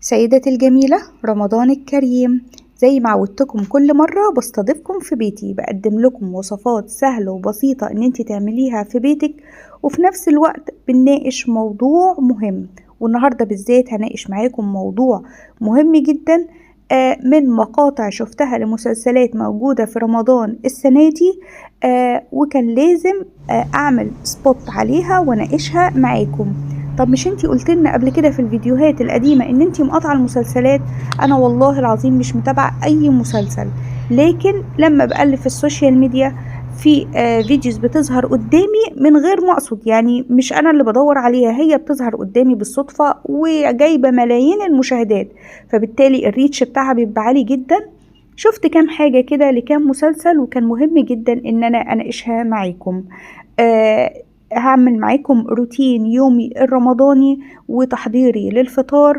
سيدتي الجميلة، رمضان الكريم. زي ما عودتكم كل مرة بستضيفكم في بيتي، بقدم لكم وصفات سهلة وبسيطة ان انتي تعمليها في بيتك، وفي نفس الوقت بنناقش موضوع مهم. والنهاردة بالذات هناقش معاكم موضوع مهم جدا، من مقاطع شفتها لمسلسلات موجودة في رمضان السنة دي، وكان لازم اعمل سبوت عليها وناقشها معاكم. طب مش انتي قلتلنا قبل كده في الفيديوهات القديمة ان انتي مقاطعة المسلسلات؟ انا والله العظيم مش متابعة اي مسلسل، لكن لما بقلب في السوشيال ميديا في فيديوز بتظهر قدامي من غير ما اقصد، يعني مش انا اللي بدور عليها، هي بتظهر قدامي بالصدفة وجايبة ملايين المشاهدات، فبالتالي الريتش بتاعها بيبقى عالي جدا. شفت كام حاجة كده لكام مسلسل، وكان مهم جدا ان انا اناقشها معاكم. هعمل معاكم روتين يومي الرمضاني وتحضيري للفطار.